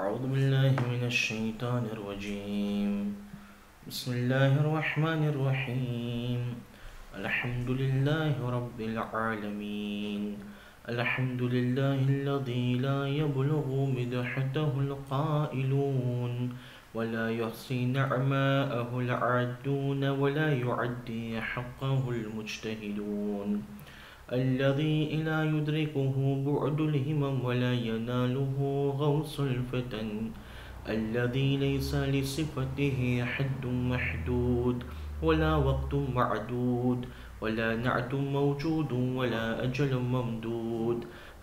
أعوذ بالله من الشيطان الرجيم. بسم الله الرحمن الرحيم. الحمد لله رب العالمين. الحمد لله الذي لا يبلغ مدحته القائلون ولا يحصي نعماءه العادون ولا يعدي حقه المجتهدون. الذي لا يدركه بعد الهمم ولا يناله غوص الفتن. الذي ليس لصفته حد محدود ولا وقت معدود ولا نعت موجود ولا أجل ممدود.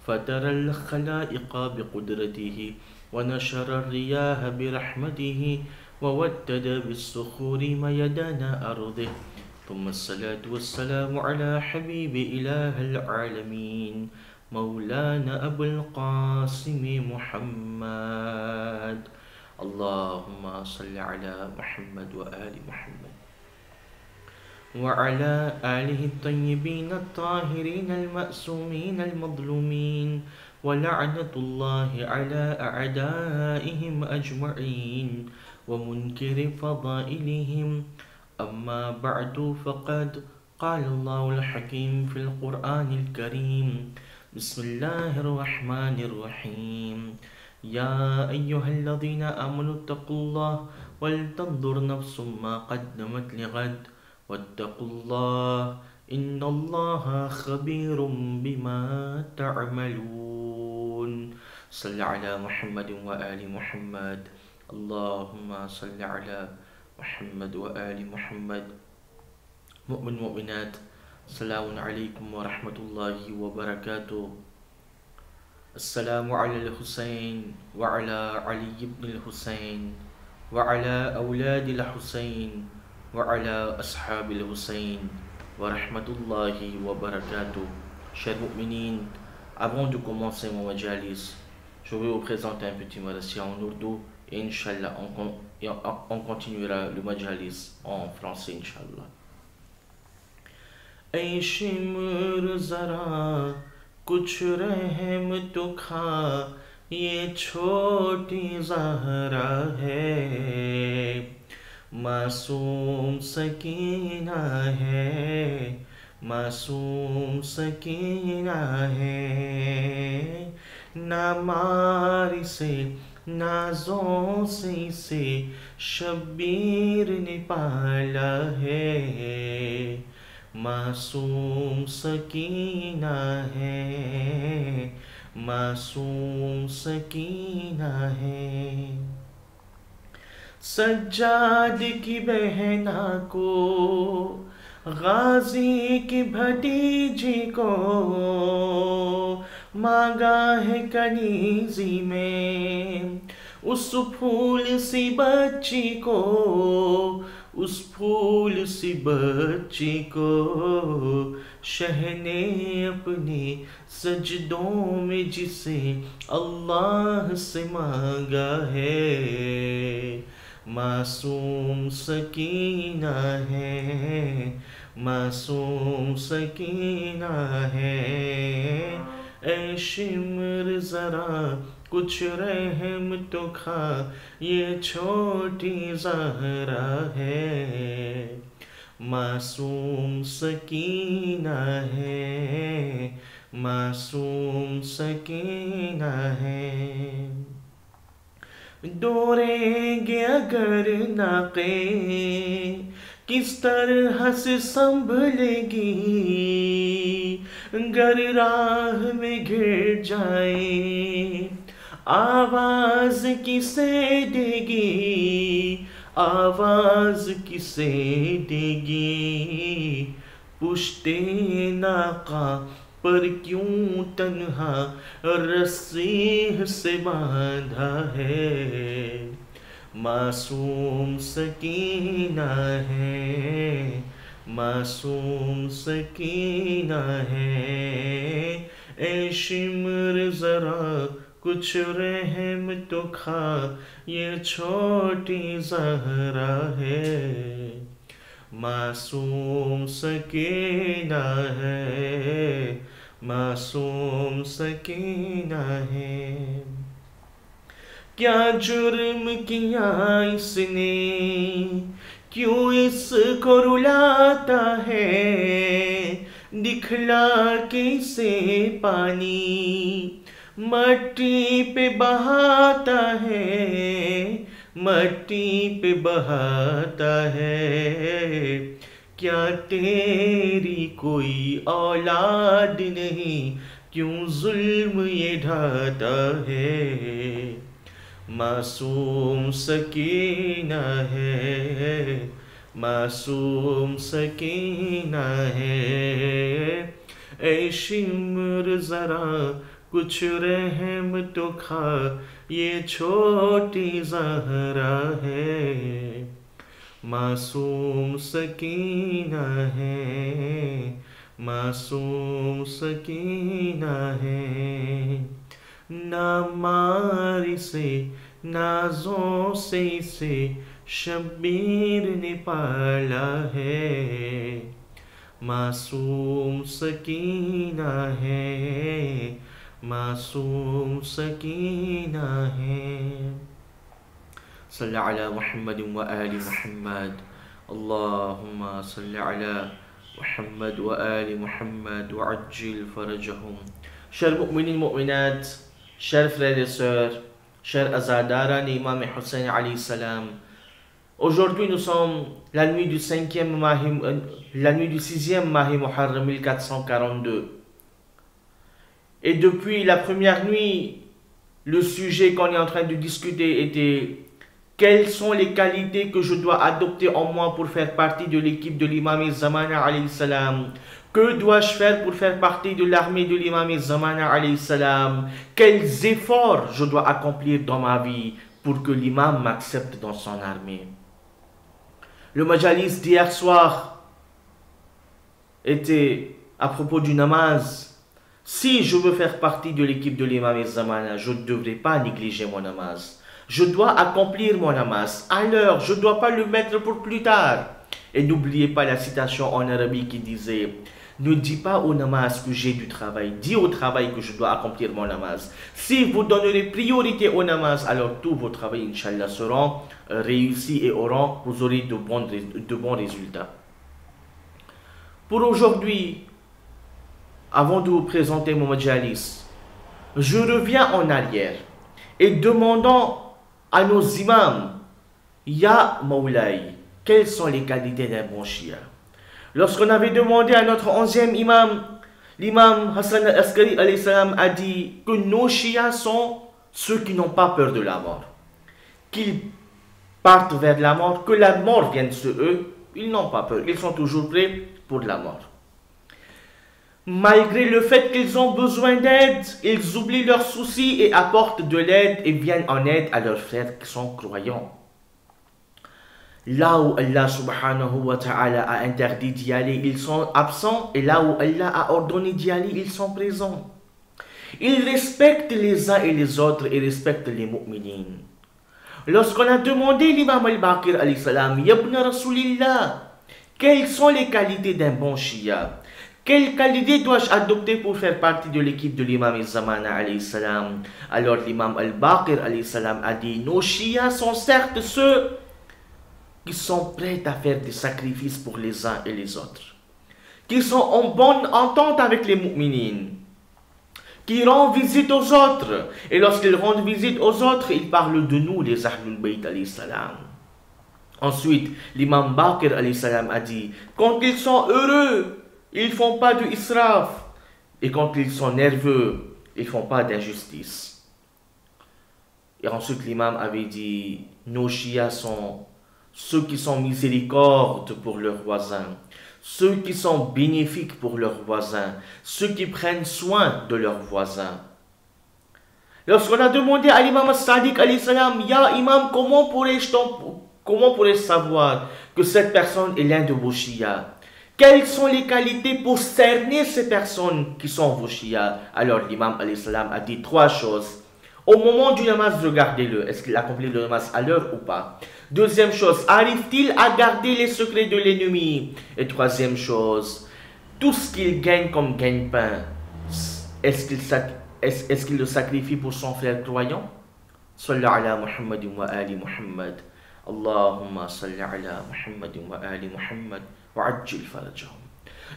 فترى الخلائق بقدرته ونشر الرياح برحمته وودد بالصخور ميدان أرضه. ثم الصلاة والسلام على حبيب إله العالمين مولانا أبو القاسم محمد. اللهم صل على محمد وآل محمد وعلى آله الطيبين الطاهرين المأسومين المظلومين ولعنة الله على أعدائهم أجمعين ومنكر فضائلهم. أما بعد فقد قال الله الحكيم في القرآن الكريم. بسم الله الرحمن الرحيم. يا أيها الذين آمنوا اتقوا الله ولتنظر نفس ما قدمت لغد واتقوا الله إن الله خبير بما تعملون. صل على محمد وآل محمد. اللهم صل على محمد وآل محمد. مؤمنات، السلام عليكم ورحمة الله وبركاته. السلام على الحسين وعلى علي بن الحسين وعلى أولاد الحسين وعلى أصحاب الحسين ورحمة الله وبركاته. Chers mu'minines, avant de commencer mon majalis, je vais vous présenter un petit marassi en ourdou et Inch'Allah on continuera le majalis en français Inch'Allah. اے شمر ذرا کچھ رحم تو کھا، یہ چھوٹی زہرا ہے، معصوم سکینہ ہے، معصوم سکینہ ہے، نہ مار سے نازوں سے اسے شبیر نے پالا ہے، معصوم سکینہ ہے، معصوم سکینہ ہے۔ سجاد کی بہنا کو، غازی کی بھتیجی کو، مانگا ہے کنیزی میں اس پھول سی بچی کو، اس پھول سی بچی کو، شہ نے اپنے سجدوں میں جسے اللہ سے مانگا ہے، معصوم سکینہ ہے، معصوم سکینہ ہے۔ اے شمر ذرا کچھ رحم تو کھا، یہ چھوٹی زہرا ہے، معصوم سکینہ ہے، معصوم سکینہ ہے۔ دوڑیں گے اگر ناقے کس طرح سے سنبھلے گی، گر راہ میں گر جائے آواز کسے دے گی، آواز کسے دے گی، پشتے ناقہ پر کیوں تنہا رسی سے باندھا ہے، معصوم سکینہ ہے، معصوم سکینہ ہے۔ اے شمر ذرا کچھ رحم تو کھا، یہ چھوٹی زہرا ہے، معصوم سکینہ ہے، معصوم سکینہ ہے۔ क्या जुर्म किया इसने, क्यों इसको रुलाता है, दिखला कैसे पानी मट्टी पे बहाता है, मट्टी पे बहाता है। क्या तेरी कोई औलाद नहीं, क्यों जुल्म ये ढाता है। मासूम सकीना है, मासूम सकीना है। ऐ शिम्र जरा कुछ रहम तो खा, ये छोटी ज़हरा है। मासूम सकीना है, मासूम सकीना है। ना मारी से नाजों से इसे शब्बीर ने पाला है। मासूम सकीना है, मासूम सकीना है। सल्लल्लाहु अला मुहम्मद व आलि मुहम्मद। अल्लाहुम्मा सल्लि अला मुहम्मद व आलि मुहम्मद व अज्जिल फरजहुम। Chers mu'minines, mu'minat, chers frères et sœurs, chers azadaran et Imam Hussein alayhi salam. Aujourd'hui nous sommes la nuit du 6e Mahi Muharram 1442. Et depuis la première nuit, le sujet qu'on est en train de discuter était: quelles sont les qualités que je dois adopter en moi pour faire partie de l'équipe de l'imam Zamana alayhi salam? Que dois-je faire pour faire partie de l'armée de l'imam Zamana alayhi salam? Quels efforts je dois accomplir dans ma vie pour que l'imam m'accepte dans son armée? Le majalis d'hier soir était à propos du namaz. Si je veux faire partie de l'équipe de l'imam Zamana, je ne devrais pas négliger mon namaz. Je dois accomplir mon namaz à l'heure, je ne dois pas le mettre pour plus tard. Et n'oubliez pas la citation en arabique qui disait: ne dis pas au namaz que j'ai du travail, dis au travail que je dois accomplir mon namaz. Si vous donnerez priorité au namaz, alors tous vos travaux, Inch'Allah, seront réussis et vous aurez de bons résultats. Pour aujourd'hui, avant de vous présenter mon majalis, je reviens en arrière et demandons à nos imams: Ya Mawlay, quelles sont les qualités d'un bon shia? Lorsqu'on avait demandé à notre 11e imam, l'imam Hassan al-Askari alayhi salam a dit que nos chiites sont ceux qui n'ont pas peur de la mort. Qu'ils partent vers la mort, que la mort vienne sur eux, ils n'ont pas peur, ils sont toujours prêts pour la mort. Malgré le fait qu'ils ont besoin d'aide, ils oublient leurs soucis et apportent de l'aide et viennent en aide à leurs frères qui sont croyants. Là où Allah subhanahu wa ta'ala a interdit d'y aller, ils sont absents, et là où Allah a ordonné d'y aller, ils sont présents. Ils respectent les uns et les autres et respectent les mu'minines. Lorsqu'on a demandé l'imam al-Baqir alayhi salam: Ya ibn Rasulillah, quelles sont les qualités d'un bon shia? Quelles qualités dois-je adopter pour faire partie de l'équipe de l'imam Zamana alayhi salam? Alors l'imam al-Baqir alayhi salam a dit: nos chiites sont certes ceux qui sont prêts à faire des sacrifices pour les uns et les autres, qui sont en bonne entente avec les mu'minines, qui rendent visite aux autres, et lorsqu'ils rendent visite aux autres, ils parlent de nous, les Ahlul Bayt alayhi salam. Ensuite, l'imam Baqir alayhi salam a dit: quand ils sont heureux, ils ne font pas de israf, et quand ils sont nerveux, ils ne font pas d'injustice. Et ensuite l'imam avait dit: nos chiites sont ceux qui sont miséricordes pour leurs voisins, ceux qui sont bénéfiques pour leurs voisins, ceux qui prennent soin de leurs voisins. Lorsqu'on a demandé à l'imam As-Sadiq alayhi salam: Ya imam, comment pourrais-je savoir que cette personne est l'un de vos chiites? Quelles sont les qualités pour cerner ces personnes qui sont vos chiites? Alors l'imam alayhi salam a dit 3 choses. Au moment du namaz, regardez-le. Est-ce qu'il accomplit le namaz à l'heure ou pas? Deuxième chose, arrive-t-il à garder les secrets de l'ennemi? Et troisième chose, tout ce qu'il gagne comme gagne-pain, est-ce qu'il le sacrifie pour son frère croyant? صل على محمد وآل محمد اللهم صل على محمد وآل محمد وعجل فرجهم.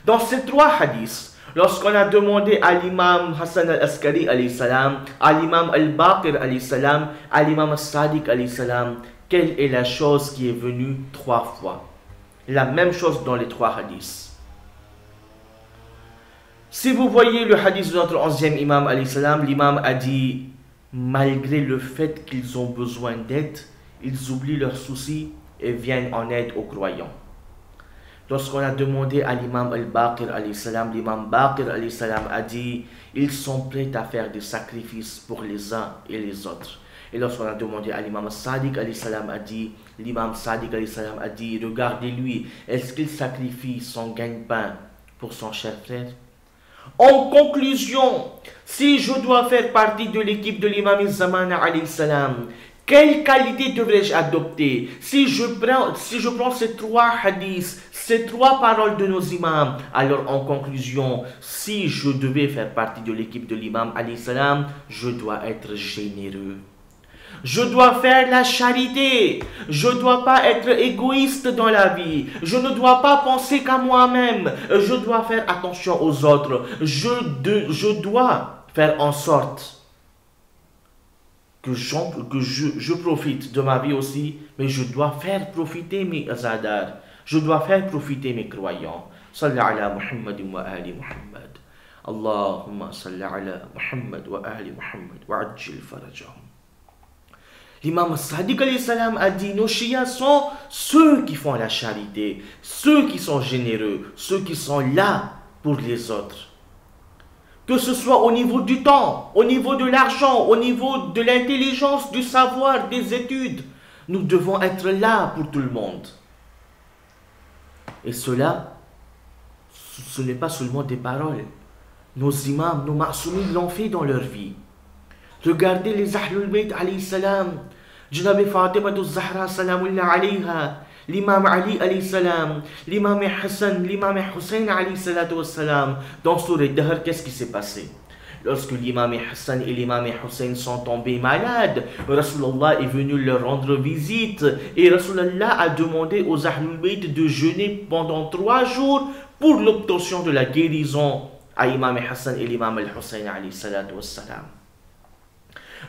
Dans ces trois hadiths, lorsqu'on a demandé à l'imam Hassan al-Askari alayhi salam, à l'imam al-Baqir alayhi salam, à l'imam al-Sadiq alayhi salam, quelle est la chose qui est venue trois fois? La même chose dans les trois hadiths. Si vous voyez le hadith de notre 11e imam alayhi salam, l'imam a dit, malgré le fait qu'ils ont besoin d'aide, ils oublient leurs soucis et viennent en aide aux croyants. Lorsqu'on a demandé à l'imam al-Baqir alayhi salam, l'imam Baqir alayhi salam a dit, ils sont prêts à faire des sacrifices pour les uns et les autres. Et lorsqu'on a demandé à l'imam Sadiq alayhi salam a dit, l'imam Sadiq alayhi salam a dit, regardez-lui, est-ce qu'il sacrifie son gagne-pain pour son cher frère? En conclusion, si je dois faire partie de l'équipe de l'imam Zaman alayhi salam, quelle qualité devrais-je adopter? Si je prends ces trois hadiths, ces trois paroles de nos imams, alors en conclusion, si je devais faire partie de l'équipe de l'imam alayhi salam, je dois être généreux. Je dois faire la charité. Je ne dois pas être égoïste dans la vie. Je ne dois pas penser qu'à moi-même. Je dois faire attention aux autres. Je dois faire en sorte que je profite de ma vie aussi, mais je dois faire profiter mes azadars. Je dois faire profiter mes croyants. Salli ala Muhammad wa ali Muhammad. Allahumma salli ala Muhammad wa ali Muhammad wa ajil farajahum. L'imam Sadiq alayhi salam a dit, nos chiites sont ceux qui font la charité, ceux qui sont généreux, ceux qui sont là pour les autres. Que ce soit au niveau du temps, au niveau de l'argent, au niveau de l'intelligence, du savoir, des études, nous devons être là pour tout le monde. Et cela, ce n'est pas seulement des paroles. Nos imams, nos ma'soumi l'ont fait dans leur vie. Regardez les Ahlul Bayt alayhi salam, Janabi Fatima al-Zahra salamullah alayha, l'imam Ali alayhi salam, l'imam Hassan, l'imam Hussein alayhi salatu wassalam. Dans Sourate Dahr, qu'est-ce qui s'est passé? Lorsque l'imam Hassan et l'imam Hussein sont tombés malades, Rasulullah est venu leur rendre visite et Rasulullah a demandé aux Ahlul Bayt de jeûner pendant 3 jours pour l'obtention de la guérison à l'imam Hassan et l'imam al-Hussein alayhi salatu wassalam.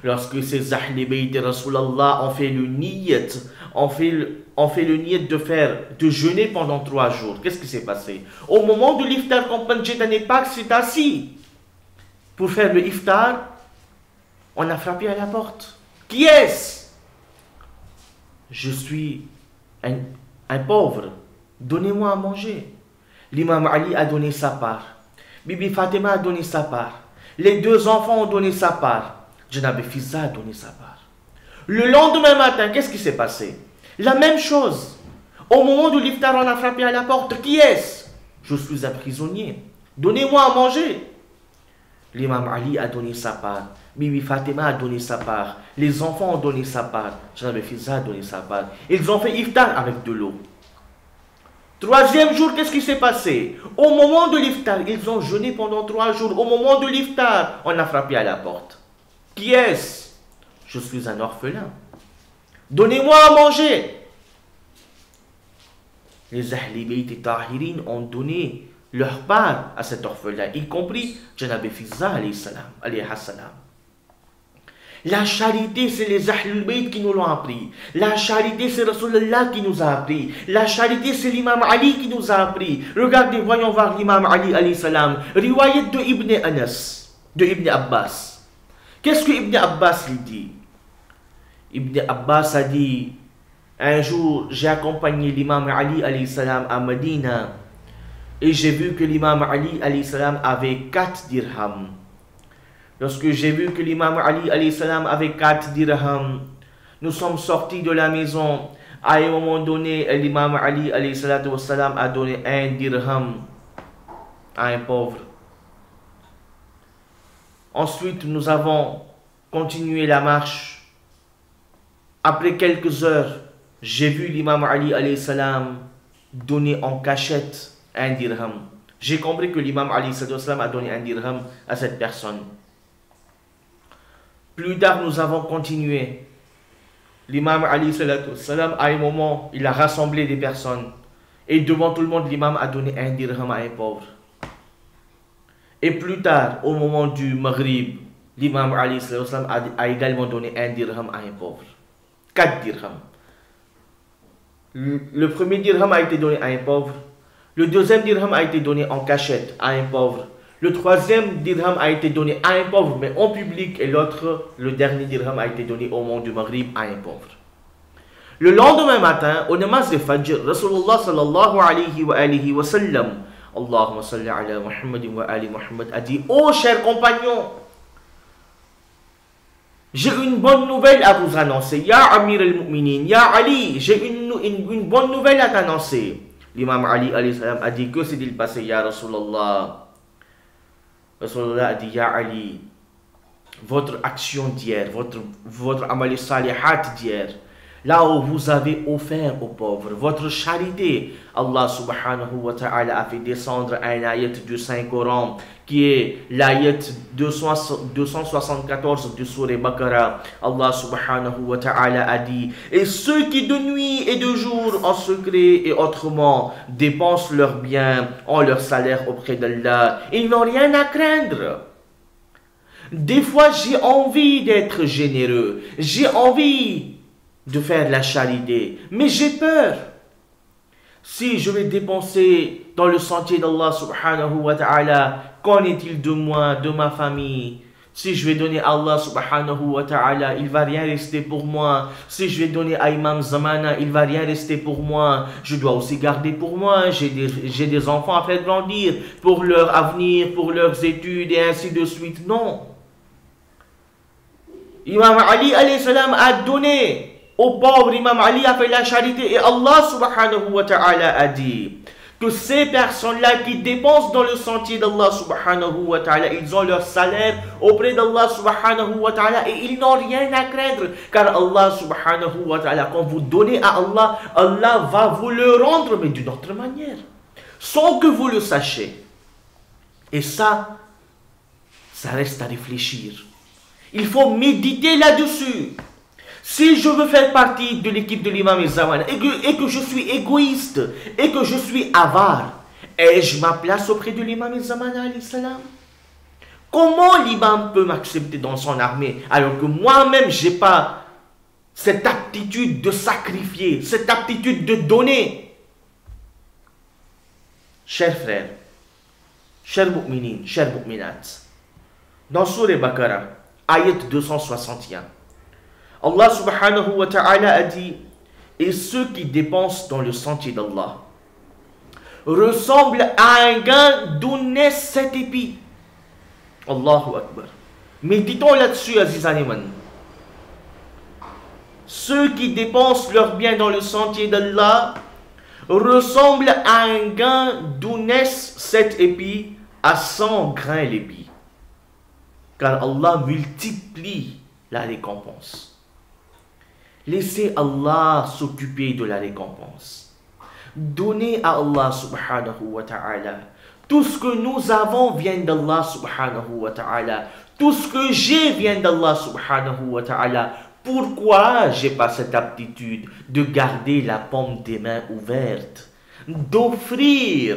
Lorsque ces Ahlul Bayt et Rasulullah ont fait le niyat, ont fait le niyat de jeûner pendant 3 jours, qu'est-ce qui s'est passé? Au moment de l'iftar, quand Panjeta n'est pas s'est assis pour faire le iftar, on a frappé à la porte. Qui est-ce? Je suis un pauvre. Donnez-moi à manger. L'imam Ali a donné sa part. Bibi Fatima a donné sa part. Les 2 enfants ont donné sa part. Janabi Fizza a donné sa part. Le lendemain matin, qu'est-ce qui s'est passé? La même chose. Au moment de l'iftar, on a frappé à la porte. Qui est-ce? Je suis un prisonnier. Donnez-moi à manger. L'imam Ali a donné sa part. Bibi Fatima a donné sa part. Les enfants ont donné sa part. Janabi Fizza a donné sa part. Ils ont fait iftar avec de l'eau. 3e jour, qu'est-ce qui s'est passé? Au moment de l'iftar, ils ont jeûné pendant 3 jours. Au moment de l'iftar, on a frappé à la porte. Qui est-ce? Je suis un orphelin. Donnez-moi à manger. Les Ahlul Bayt et Tahirin ont donné leur part à cet orphelin, y compris Janabi Fizza alayhi salam. La charité, c'est les Ahlul Bayt qui nous l'ont appris. La charité, c'est Rasulullah qui nous a appris. La charité, c'est l'imam Ali qui nous a appris. Regardez, voyons voir l'imam Ali alayhi salam. Riwayat de Ibn Anas, de Ibn Abbas. Qu'est-ce que Ibn Abbas lui dit? Ibn Abbas a dit, un jour, j'ai accompagné l'imam Ali alayhi salam à Medina et j'ai vu que l'imam Ali alayhi salam avait 4 dirhams. Lorsque j'ai vu que l'imam Ali alayhi salam avait 4 dirhams, nous sommes sortis de la maison. À un moment donné, l'imam Ali alayhi salam a donné 1 dirham à un pauvre. Ensuite, nous avons continué la marche. Après quelques heures, j'ai vu l'imam Ali alayhi salam donner en cachette 1 dirham. J'ai compris que l'imam Ali alayhi salam a donné 1 dirham à cette personne. Plus tard, nous avons continué. L'imam Ali, salam, à un moment, il a rassemblé des personnes. Et devant tout le monde, l'imam a donné un dirham à un pauvre. Et plus tard, au moment du Maghrib, l'imam Ali salam, a également donné un dirham à un pauvre. 4 dirhams. Le premier dirham a été donné à un pauvre. Le deuxième dirham a été donné en cachette à un pauvre. Le troisième dirham a été donné à un pauvre, mais en public. Et l'autre, le dernier dirham, a été donné au moment du Maghrib à un pauvre. Le lendemain matin, au namaz de Fajr, Rasulullah sallallahu alayhi wa sallam, Allahumma salli ala Muhammad wa ali Muhammad, a dit: ô chers compagnons, j'ai une bonne nouvelle à vous annoncer. Ya Amir al-Mu'minin, Ya Ali, j'ai une bonne nouvelle à t'annoncer. L'imam Ali alayhi salam a dit: que s'est-il passé, Ya Rasulallah? Rasulullah a dit: Ya Ali, votre action d'hier, votre amal salihat d'hier, là où vous avez offert aux pauvres, votre charité, Allah subhanahu wa ta'ala a fait descendre un ayat du Saint-Coran qui est l'ayat 274 du Surah Baqarah. Allah subhanahu wa ta'ala a dit: et ceux qui de nuit et de jour, en secret et autrement, dépensent leurs biens en leur salaire auprès d'Allah, ils n'ont rien à craindre. Des fois, j'ai envie d'être généreux, j'ai envie de faire la charité, mais j'ai peur. Si je vais dépenser dans le sentier d'Allah subhanahu wa ta'ala, qu'en est-il de moi, de ma famille? Si je vais donner à Allah subhanahu wa ta'ala, il va rien rester pour moi. Si je vais donner à Imam Zamana, il va rien rester pour moi. Je dois aussi garder pour moi. J'ai des enfants à faire grandir pour leur avenir, pour leurs études et ainsi de suite. Non. Imam Ali alayhi salam a donné aux pauvres. Imam Ali a fait la charité et Allah subhanahu wa ta'ala a dit que ces personnes-là qui dépensent dans le sentier d'Allah subhanahu wa ta'ala, ils ont leur salaire auprès d'Allah subhanahu wa ta'ala et ils n'ont rien à craindre, car Allah subhanahu wa ta'ala, quand vous donnez à Allah, Allah va vous le rendre, mais d'une autre manière, sans que vous le sachiez. Et ça reste à réfléchir. Il faut méditer là-dessus. Si je veux faire partie de l'équipe de l'imam Zamana et que je suis égoïste et que je suis avare, ai-je ma place auprès de l'imam Zamana alayhi salam? Comment l'imam peut m'accepter dans son armée alors que moi-même je n'ai pas cette aptitude de sacrifier, cette aptitude de donner? Chers frères, chers mu'minin, chers mu'minat, dans Surah Baqarah, ayat 261, Allah subhanahu wa ta'ala a dit: et ceux qui dépensent dans le sentier d'Allah ressemblent à un gain d'où naissent 7 épis. Allahu Akbar. Méditons là-dessus, Aziz Aliman. Ceux qui dépensent leurs biens dans le sentier d'Allah ressemblent à un gain d'où naissent 7 épis à 100 grains l'épi. Car Allah multiplie la récompense. Laissez Allah s'occuper de la récompense. Donnez à Allah subhanahu wa ta'ala. Tout ce que nous avons vient d'Allah subhanahu wa ta'ala. Tout ce que j'ai vient d'Allah subhanahu wa ta'ala. Pourquoi j'ai pas cette aptitude de garder la paume des mains ouverte, d'offrir?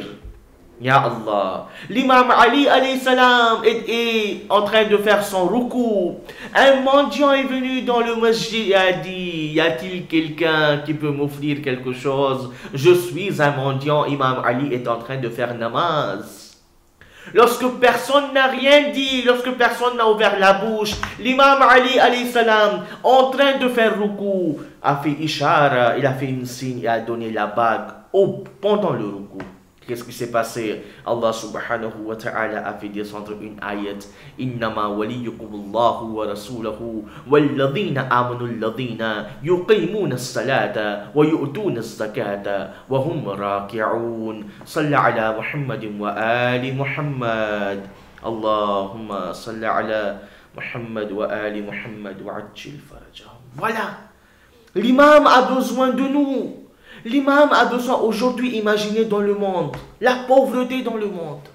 Ya Allah, l'imam Ali alayhi salam est en train de faire son ruku. Un mendiant est venu dans le masjid et a dit: y a-t-il quelqu'un qui peut m'offrir quelque chose? Je suis un mendiant. Imam Ali est en train de faire namaz. Lorsque personne n'a rien dit, lorsque personne n'a ouvert la bouche, l'imam Ali alayhi salam, en train de faire ruku, a fait ishara, il a fait une signe et a donné la bague pendant le ruku. Qu'est-ce qui s'est passé? Allah subhanahu wa ta'ala a fait descendre une ayat: Innama waliyukumullahu wa rasulahu walladhina amanu alladhina yuqimuna as-salata wa yu'tuna az-zakata wa hum raki'un. Salli ala Muhammadin wa ali Muhammad. Allahumma salli ala Muhammad wa ali Muhammad wa ajjil farajahum. Voilà. L'imam a besoin de nous. L'imam a besoin aujourd'hui, imaginez dans le monde, la pauvreté dans le monde.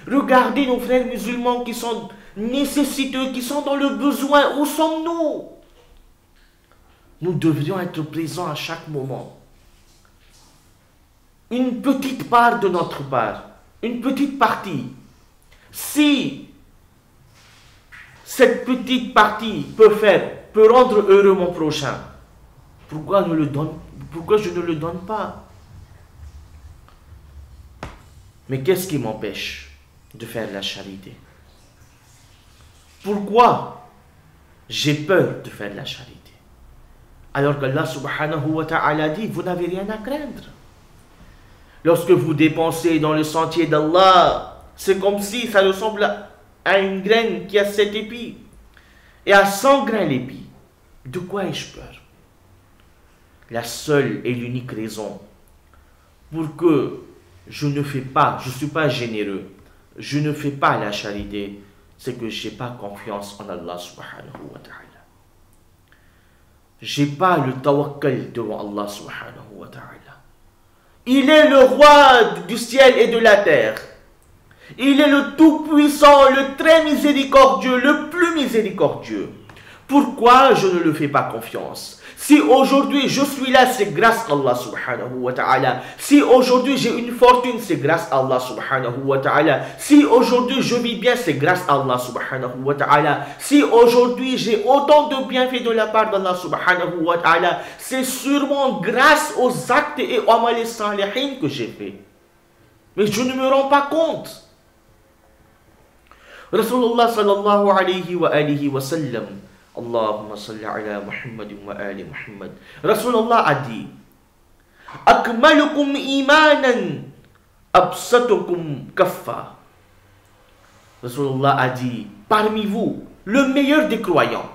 Regardez nos frères musulmans qui sont nécessiteux, qui sont dans le besoin. Où sommes-nous? Nous devrions être présents à chaque moment. Une petite part de notre part, une petite partie. Si cette petite partie peut rendre heureux mon prochain, pourquoi je ne le donne pas? Mais qu'est-ce qui m'empêche de faire la charité? Pourquoi j'ai peur de faire la charité? Alors qu'Allah subhanahu wa ta'ala dit, vous n'avez rien à craindre. Lorsque vous dépensez dans le sentier d'Allah, c'est comme si ça ressemble à une graine qui a 7 épis et à 100 grains l'épi. De quoi ai-je peur? La seule et l'unique raison pour que je ne suis pas généreux, je ne fais pas la charité, c'est que je n'ai pas confiance en Allah subhanahu wa ta'ala. Je n'ai pas le tawakkal devant Allah subhanahu wa ta'ala. Il est le roi du ciel et de la terre. Il est le tout-puissant, le très miséricordieux, le plus miséricordieux. Pourquoi je ne le fais pas confiance? Si aujourd'hui je suis là, c'est grâce à Allah subhanahu wa ta'ala. Si aujourd'hui j'ai une fortune, c'est grâce à Allah subhanahu wa ta'ala. Si aujourd'hui je vis bien, c'est grâce à Allah subhanahu wa ta'ala. Si aujourd'hui j'ai autant de bienfaits de la part d'Allah subhanahu wa ta'ala, c'est sûrement grâce aux actes et aux amal salihin que j'ai fait. Mais je ne me rends pas compte. Rasulullah sallallahu alayhi wa alihi wa sallam, Allahumma salli ala Muhammad wa ali Muhammad. Rasulullah a dit, Akmalukum imanan, absatukum kaffa. Rasulullah a dit, parmi vous, le meilleur des croyants.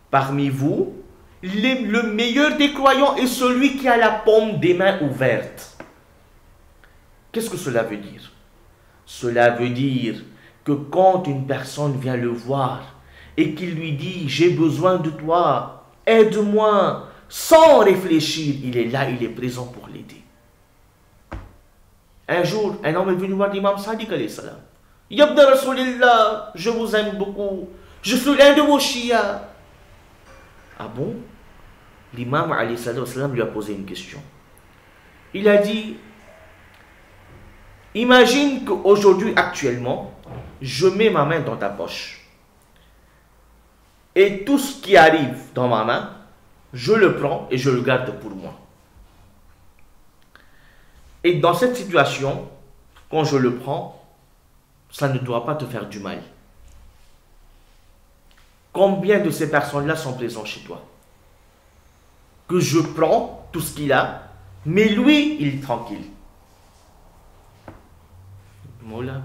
Parmi vous, le meilleur des croyants est celui qui a la paume des mains ouverte. Qu'est-ce que cela veut dire? Cela veut dire que quand une personne vient le voir et qu'il lui dit « J'ai besoin de toi, aide-moi », sans réfléchir, il est là, il est présent pour l'aider. Un jour, un homme est venu voir l'imam Sadiq alayhi salam. « Yabna Rasulillah, je vous aime beaucoup, je suis l'un de vos chiites. » Ah bon? L'imam alayhi salam lui a posé une question. Il a dit « Imagine qu'aujourd'hui, actuellement, je mets ma main dans ta poche. Et tout ce qui arrive dans ma main, je le prends et je le garde pour moi. Et dans cette situation, quand je le prends, ça ne doit pas te faire du mal. Combien de ces personnes-là sont présentes chez toi? Que je prends tout ce qu'il a, mais lui, il est tranquille. Moula,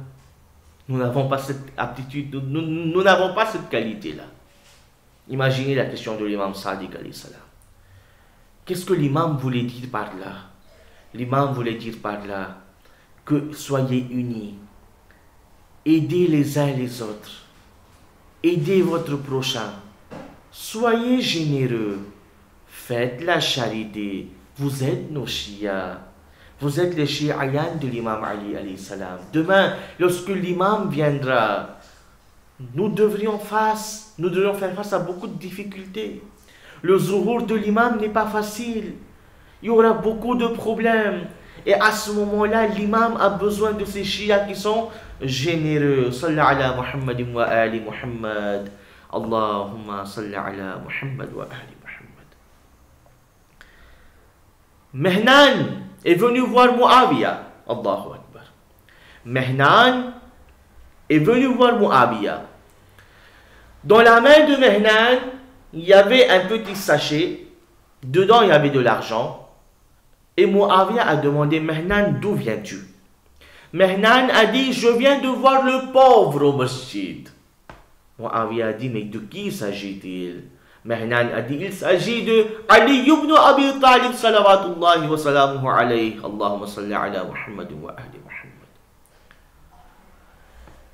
nous n'avons pas cette aptitude, nous n'avons pas cette qualité-là. Imaginez la question de l'imam Sadiq alayhi salam. Qu'est-ce que l'imam voulait dire par là? L'imam voulait dire par là que soyez unis, aidez les uns les autres, aidez votre prochain, soyez généreux, faites la charité, vous êtes nos chiites. Vous êtes les chiites de l'imam Ali alayhi salam. Demain, lorsque l'imam viendra, nous devrions faire face à beaucoup de difficultés. Le zuhur de l'imam n'est pas facile. Il y aura beaucoup de problèmes. Et à ce moment-là, l'imam a besoin de ces chiites qui sont généreux. Salli ala Muhammad wa ali Muhammad. Allahumma salli ala Muhammad wa ali Muhammad. Mihnan est venu voir Muawiyah. Allahu Akbar. Mihnan est venu voir Muawiyah. Dans la main de Mihnan, il y avait un petit sachet. Dedans, il y avait de l'argent. Et Muawiyah a demandé, Mihnan, d'où viens-tu? Mihnan a dit, je viens de voir le pauvre au masjid. Muawiyah a dit, mais de qui s'agit-il? Mihnan a dit, il s'agit de Ali ibn Abi Talib salawatullahi wa salamuhu alayhi. Allahumma salli ala Muhammad wa ahli Muhammad.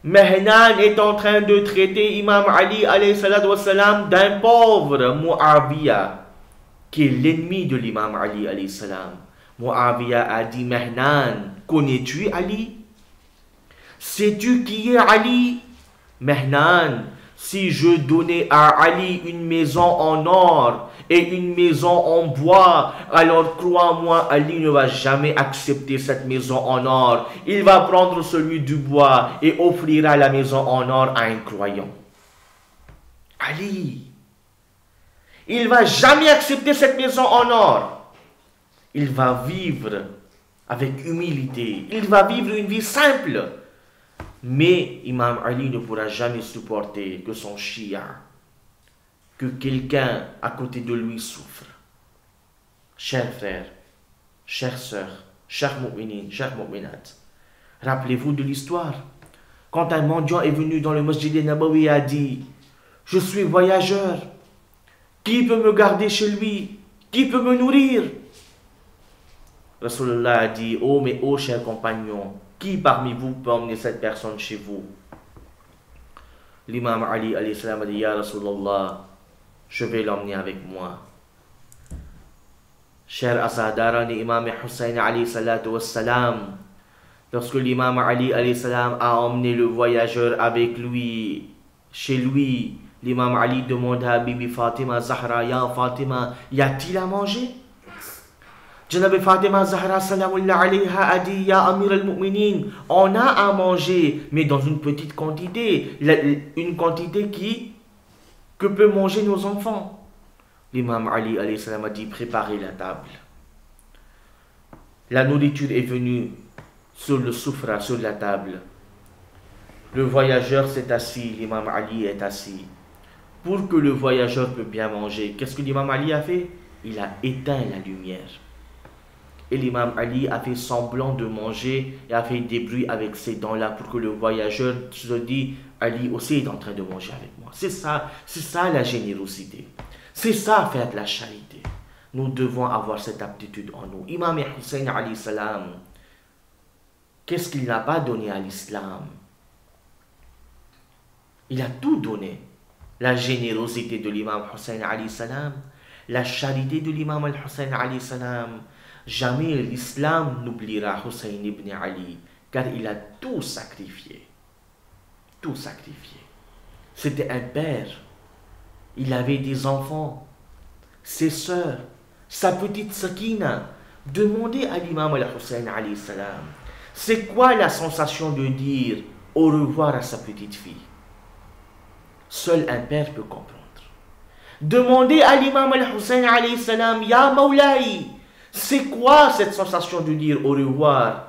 Mihnan est en train de traiter Imam Ali alayhi salatu wa salam d'un pauvre Muawiyah, qui est l'ennemi de l'imam Ali alayhi salam. Muawiyah a dit, Mihnan, connais-tu Ali? Sais-tu qui est Ali? Mehnan, si je donnais à Ali une maison en or et une maison en bois, alors crois-moi, Ali ne va jamais accepter cette maison en or. Il va prendre celui du bois et offrira la maison en or à un croyant. Ali, il ne va jamais accepter cette maison en or. Il va vivre avec humilité. Il va vivre une vie simple. Mais Imam Ali ne pourra jamais supporter que son shia, que quelqu'un à côté de lui souffre. Chers frères, chères sœurs, chers mu'minin, chers mu'minat, rappelez-vous de l'histoire. Quand un mendiant est venu dans le masjid Nabawi et a dit « Je suis voyageur, qui peut me garder chez lui? Qui peut me nourrir ?» Rasulullah a dit « Oh, mais oh, chers compagnons, qui parmi vous peut emmener cette personne chez vous ?» L'imam Ali alayhi salam a dit « Ya Rasulullah, je vais l'emmener avec moi. » Cher Asadara, l'imam Hussein alayhi salatu wassalam, lorsque l'imam Ali alayhi salam a emmené le voyageur avec lui, chez lui, l'imam Ali demanda à Bibi Fatima Zahra, Ya Fatima, y a-t-il à manger? Janab Fatima Zahra salamullah alayha a dit, Ya Amir al-Mu'minin, on a à manger, mais dans une petite quantité, une quantité que peut manger nos enfants. L'imam Ali alayhi salam a dit, préparez la table. La nourriture est venue sur le soufra, sur la table. Le voyageur s'est assis, l'imam Ali est assis. Pour que le voyageur puisse bien manger, qu'est-ce que l'imam Ali a fait? Il a éteint la lumière. Et l'imam Ali a fait semblant de manger et a fait des bruits avec ses dents-là pour que le voyageur se dise, Ali aussi est en train de manger avec moi. C'est ça la générosité. C'est ça faire de la charité. Nous devons avoir cette aptitude en nous. Imam Hussein alayhi salam, qu'est-ce qu'il n'a pas donné à l'islam? Il a tout donné. La générosité de l'imam Hussein alayhi salam, la charité de l'imam al-Hussein alayhi salam. Jamais l'islam n'oubliera Hussein ibn Ali, car il a tout sacrifié. Tout sacrifié. C'était un père. Il avait des enfants, ses sœurs, sa petite Sakina. Demandez à l'imam al-Hussein alayhi salam, c'est quoi la sensation de dire au revoir à sa petite fille? Seul un père peut comprendre. Demandez à l'imam al-Hussein alayhi salam, Ya Mawlaï, c'est quoi cette sensation de dire au revoir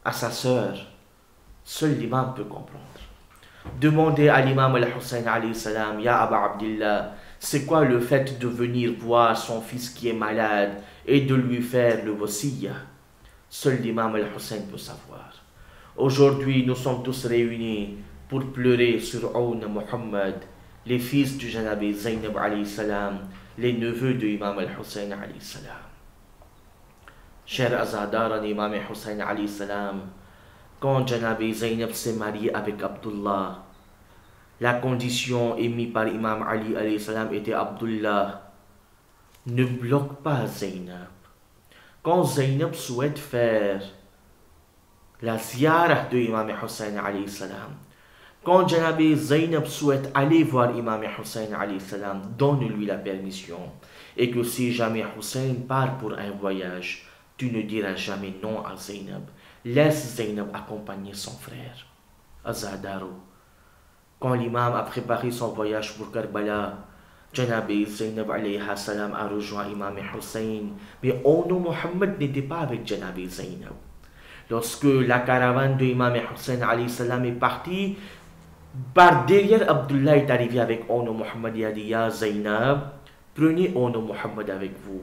à sa sœur? Seul l'imam peut comprendre. Demandez à l'imam al-Hussein alayhi salam, Ya Aba Abdillah, c'est quoi le fait de venir voir son fils qui est malade et de lui faire le wasiyya? Seul l'imam al-Hussein peut savoir. Aujourd'hui, nous sommes tous réunis pour pleurer sur Aoun Muhammad, les fils du Janabi Zainab alayhi salam, les neveux de l'imam al-Hussein alayhi salam. Cher Azadara, l'imam Hussein alayhi salam, quand Janabi Zainab s'est marié avec Abdullah, la condition émise par Imam Ali alayhi salam était Abdullah, ne bloque pas Zainab. Quand Zainab souhaite faire la ziyarah de Imam Hussein alayhi salam, quand Janabi Zainab souhaite aller voir Imam Hussein alayhi salam, donne-lui la permission. Et que si jamais Hussein part pour un voyage, tu ne diras jamais non à Zainab. Laisse Zainab accompagner son frère. Azadaro. Quand l'imam a préparé son voyage pour Karbala, Janabi Zainab alayhi salam a rejoint Imam Hussein. Mais Ono Muhammad n'était pas avec Janabi Zainab. Lorsque la caravane de Imam Hussein alayhi salam est partie, par derrière Abdullah est arrivé avec Ono Muhammad et a dit, Ya Zainab, prenez Ono Muhammad avec vous.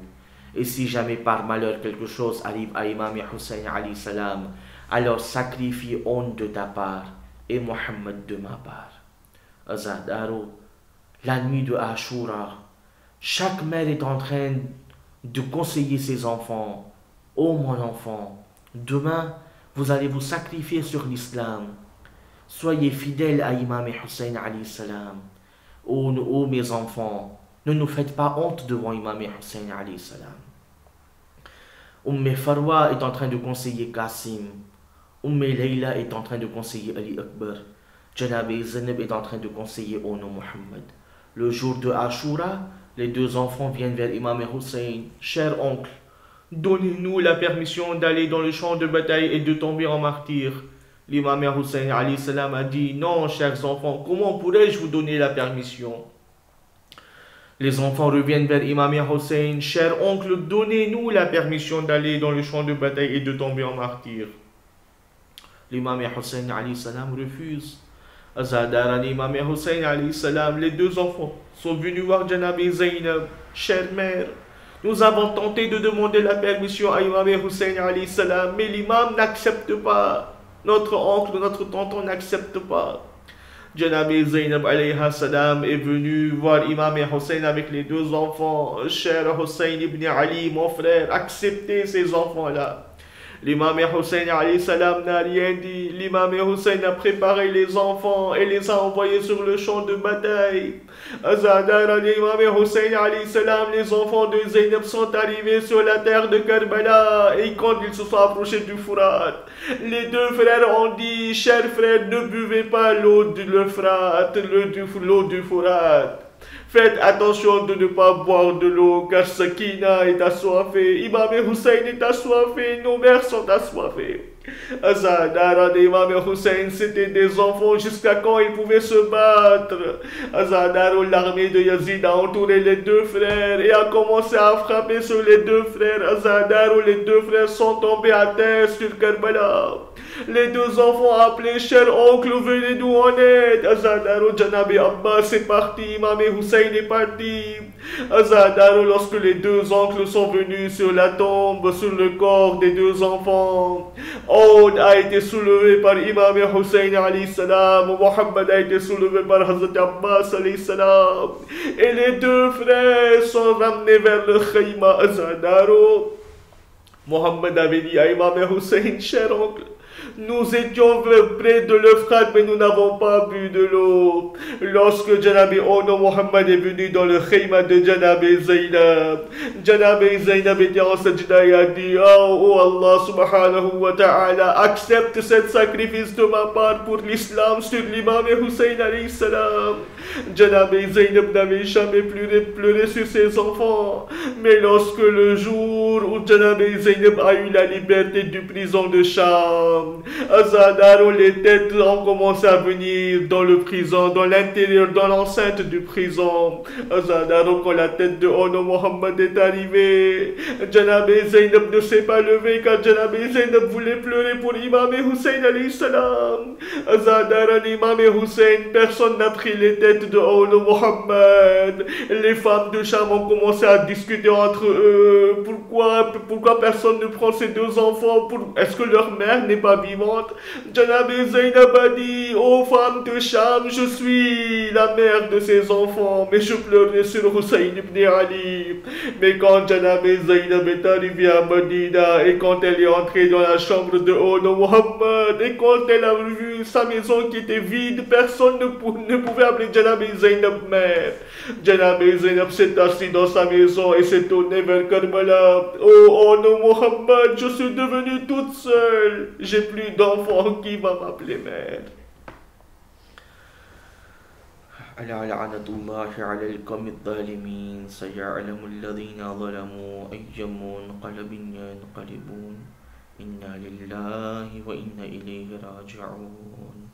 Et si jamais par malheur quelque chose arrive à Imam Hussein alayhi salam, alors sacrifie On de ta part et Muhammad de ma part. Azadaro, la nuit de Ashura, chaque mère est en train de conseiller ses enfants. Oh mon enfant, demain vous allez vous sacrifier sur l'islam. Soyez fidèles à Imam Hussein alayhi salam. Oh mes enfants, ne nous faites pas honte devant Imam Hussein alayhi salam. Farwa est en train de conseiller Qasim. Layla est en train de conseiller Ali Akbar. Janab Zainab est en train de conseiller au nom Muhammad. Le jour de Ashura, les deux enfants viennent vers Imam Hussein. Cher oncle, donnez-nous la permission d'aller dans le champ de bataille et de tomber en martyr. L'imam Hussein alayhi salam a dit: non, chers enfants, comment pourrais-je vous donner la permission? Les enfants reviennent vers Imam Hussein: cher oncle, donnez-nous la permission d'aller dans le champ de bataille et de tomber en martyr. L'imam Hussein alayhi salam refuse. Azadar l'imam Hussein alayhi salam, les deux enfants sont venus voir Janab Zainab. Chère mère, nous avons tenté de demander la permission à Imam Hussein alayhi salam, mais l'imam n'accepte pas. Notre oncle, notre tonton n'accepte pas. Janab Zainab alayhi salam est venu voir Imam Hussein avec les deux enfants. Cher Hussein ibn Ali, mon frère, acceptez ces enfants-là. L'imam Hussein alayhi salam n'a rien dit. L'imam Hussein a préparé les enfants et les a envoyés sur le champ de bataille. Azadar l'imam Hussein alayhi salam, les enfants de Zainab sont arrivés sur la terre de Karbala, et quand ils se sont approchés du Fourat, les deux frères ont dit: chers frères, ne buvez pas l'eau du Fourat, l'eau du Fourat. Faites attention de ne pas boire de l'eau, car Sakina est assoiffée, Imam Hussein est assoiffé, nos mères sont assoiffées. Azadar et Imam Hussein, c'était des enfants, jusqu'à quand ils pouvaient se battre. Azadar, l'armée de Yazid a entouré les deux frères et a commencé à frapper sur les deux frères. Azadar, les deux frères sont tombés à terre sur Karbala. Les deux enfants appelés: cher oncle, venez-nous en aide. Azadar, Janab Abbas est parti, Imam Hussein est parti. Azadar, lorsque les deux oncles sont venus sur la tombe, sur le corps des deux enfants, Aoud a été soulevé par Imam Hussein alayhi salam, Muhammad a été soulevé par Hazrat Abbas alayhi salam, et les deux frères sont ramenés vers le khayma. Azadaro, Muhammad avait dit à Imam Hussein: cher oncle, nous étions près de l'Euphrate, mais nous n'avons pas bu de l'eau. Lorsque Janabi Ono Muhammad est venu dans le khayma de Janabi Zainab était en sajda et a dit: oh Allah subhanahu wa ta'ala, accepte ce sacrifice de ma part pour l'islam sur l'imam Hussein alayhi salam. Janabi Zainab n'avait jamais pleuré sur ses enfants, mais lorsque le jour où Janabi Zainab a eu la liberté du prison de Sham, Azadaro, les têtes ont commencé à venir dans le prison, dans l'intérieur, dans l'enceinte du prison. Azadaro, quand la tête de Ono Muhammad est arrivée, Janab Zainab ne s'est pas levé, car Janab Zainab voulait pleurer pour Imam Hussein alayhi salam. Azadaro, Imam Hussein, personne n'a pris les têtes de Ono Muhammad. Les femmes de Sham ont commencé à discuter entre eux. Pourquoi personne ne prend ces deux enfants? Est-ce que leur mère n'est pas vivante? Janab Zainab a dit: ô femmes de Sham, je suis la mère de ces enfants, mais je pleurais sur Hussein ibn Ali. Mais quand Janab Zainab est arrivée à Medina, et quand elle est entrée dans la chambre de Ono Muhammad, et quand elle a vu sa maison qui était vide, personne ne pouvait appeler Janab Zainab mère. Janab Zainab s'est assis dans sa maison et s'est tournée vers Karbala. Oh Ono Muhammad, je suis devenue toute seule. J'ai plus d'enfants, qui va m'appeler mère? على لعنة الله على القوم الظالمين سيعلم الذين ظلموا أي منقلب ينقلبون إنا لله وإنا إليه راجعون.